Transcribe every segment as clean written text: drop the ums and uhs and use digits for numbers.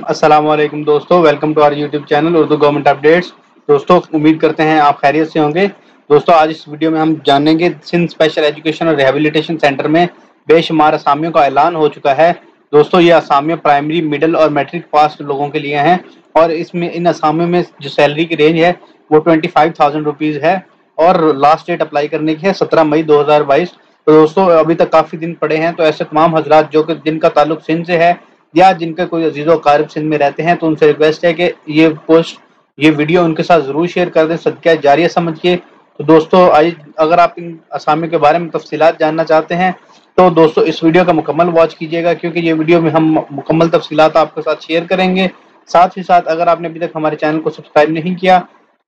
अस्सलाम वालेकुम दोस्तों, welcome to our YouTube channel Urdu government updates. दोस्तों, उम्मीद करते हैं आप खैरियत से होंगे। दोस्तों, आज इस वीडियो में हम जानेंगे सिंध स्पेशल एजुकेशन और रिहेबिलिटेशन सेंटर में बेशुमार असामियों का ऐलान हो चुका है। दोस्तों, ये असामियाँ प्राइमरी, मिडिल और मैट्रिक पास लोगों के लिए हैं और इसमें इन असामियों में जो सैलरी की रेंज है वो 25,000 रुपीज़ है और लास्ट डेट अप्लाई करने की है 17 मई 2022। तो दोस्तों, अभी तक काफ़ी दिन पड़े हैं, तो ऐसे तमाम हजरात जो कि जिनका ताल्लुक सिंध से है या जिनका कोई अजीज़ व क़ारिब सिंध में रहते हैं, तो उनसे रिक्वेस्ट है कि ये वीडियो उनके साथ ज़रूर शेयर कर दें, सदका जारिया समझ के। तो दोस्तों, आज अगर आप इन असामी के बारे में तफसीलात जानना चाहते हैं तो दोस्तों इस वीडियो का मुकम्मल वॉच कीजिएगा, क्योंकि ये वीडियो में हम मुकम्मल तफसीलात आपके साथ शेयर करेंगे। साथ ही साथ अगर आपने अभी तक हमारे चैनल को सब्सक्राइब नहीं किया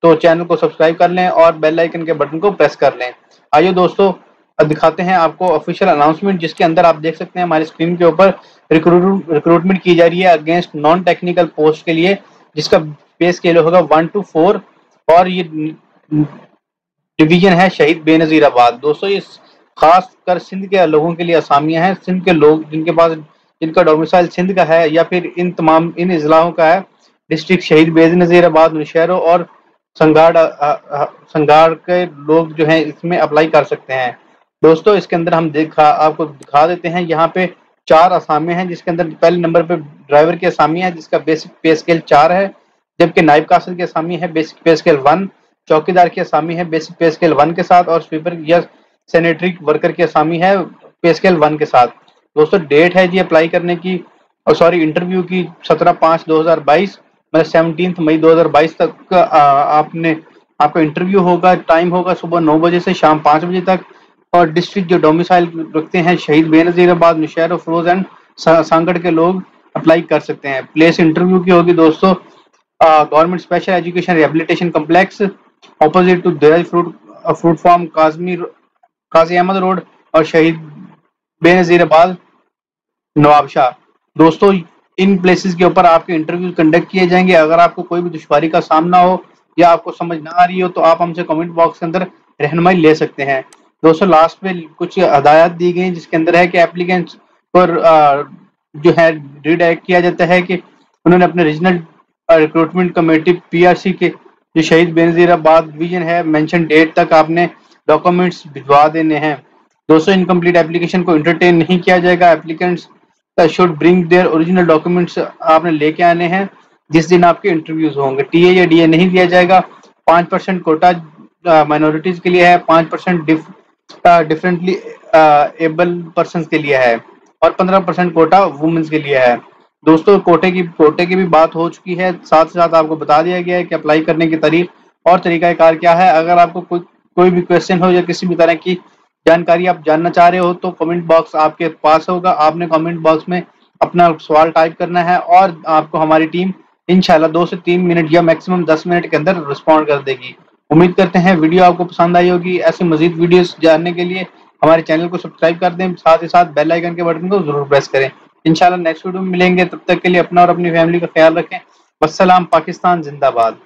तो चैनल को सब्सक्राइब कर लें और बेल आइकन के बटन को प्रेस कर लें। आइए दोस्तों, दिखाते हैं आपको ऑफिशियल अनाउंसमेंट, जिसके अंदर आप देख सकते हैं हमारी स्क्रीन के ऊपर रिक्रूटमेंट की जा रही है अगेंस्ट नॉन टेक्निकल पोस्ट के लिए, जिसका पे स्केल होगा 1 to 4 और ये डिवीजन है शहीद बेनज़ीराबाद। दोस्तों, ये खास कर सिंध के लोगों के लिए असामियां हैं। सिंध के लोग जिनका डोमिसाइल सिंध का है या फिर इन इजलाओं का है, डिस्ट्रिक्ट शहीद बेनज़ीराबाद, नौशहरा और संगाड़ के लोग जो हैं इसमें अप्लाई कर सकते हैं। दोस्तों, इसके अंदर हम आपको दिखा देते हैं। यहाँ पे 4 असामी हैं, जिसके अंदर पहले नंबर पे ड्राइवर की असामी है जिसका बेसिक पे स्केल 4 है, जबकि नायब कासिर की असामी है बेसिक पे स्केल 1, चौकीदार की असामी है बेसिक पे स्केल 1 के साथ और स्वीपर या सैनिटरी वर्कर की असामी है पे स्केल 1 के साथ। दोस्तों, डेट है जी अप्लाई करने की इंटरव्यू की 17/5/2022, मतलब 17 मई 2022 तक आपका इंटरव्यू होगा। टाइम होगा सुबह 9 बजे से शाम 5 बजे तक और डिस्ट्रिक्ट जो डोमिसाइल रखते हैं शहीद बेनज़ीराबाद, नौशहरा, फरोज एंड सांगड़ के लोग अप्लाई कर सकते हैं। प्लेस इंटरव्यू की होगी दोस्तों government special education rehabilitation complex opposite to Daraz fruit farm, Qazi Ahmed road और शहीद बेनज़ीराबाद, नवाबशाह। दोस्तों, इन प्लेसेस के ऊपर आपके इंटरव्यू कंडक्ट किए जाएंगे। अगर आपको कोई भी दुश्वारी का सामना हो या आपको समझ ना आ रही हो तो आप हमसे कमेंट बॉक्स के अंदर रहनुमाई ले सकते हैं। दोस्तों, लास्ट में कुछ हदायत दी गई जिसके अंदर है कि एप्लीकेंट्स पर जो है रिडायरेक्ट किया जाता है कि उन्होंने अपने रीजनल रिक्रूटमेंट कमेटी पीआरसी के जो शहीद बेनज़ीराबाद डिवीजन है मेंशन डेट तक आपने डॉक्यूमेंट्स भिजवा देने हैं। दोस्तों, इनकम्प्लीट एप्लीकेशन को इंटरटेन नहीं किया जाएगा। Applicants should bring their original documents आपने लेके आने हैं जिस दिन आपके इंटरव्यूज होंगे। टीए या डीए नहीं दिया जाएगा। 5% कोटा माइनॉरिटीज के लिए है, 5% डिफरेंटली एबल पर्सन के लिए है और 15% कोटा वुमेन्स के लिए है। दोस्तों, कोटे की भी बात हो चुकी है। साथ ही साथ आपको बता दिया गया है कि अप्लाई करने की तारीख और तरीकाकार क्या है। अगर आपको कोई भी क्वेश्चन हो या किसी भी तरह की जानकारी आप जानना चाह रहे हो तो कमेंट बॉक्स आपके पास होगा। आपने कमेंट बॉक्स में अपना सवाल टाइप करना है और आपको हमारी टीम इंशाल्लाह 2 से 3 मिनट या मैक्सिमम 10 मिनट के अंदर रिस्पॉन्ड कर देगी। उम्मीद करते हैं वीडियो आपको पसंद आई होगी। ऐसे मजीद वीडियोस जानने के लिए हमारे चैनल को सब्सक्राइब कर दें, साथ ही साथ बेल आइकन के बटन को जरूर प्रेस करें। इंशाल्लाह नेक्स्ट वीडियो में मिलेंगे, तब तक के लिए अपना और अपनी फैमिली का ख्याल रखें। वस्सलाम, पाकिस्तान जिंदाबाद।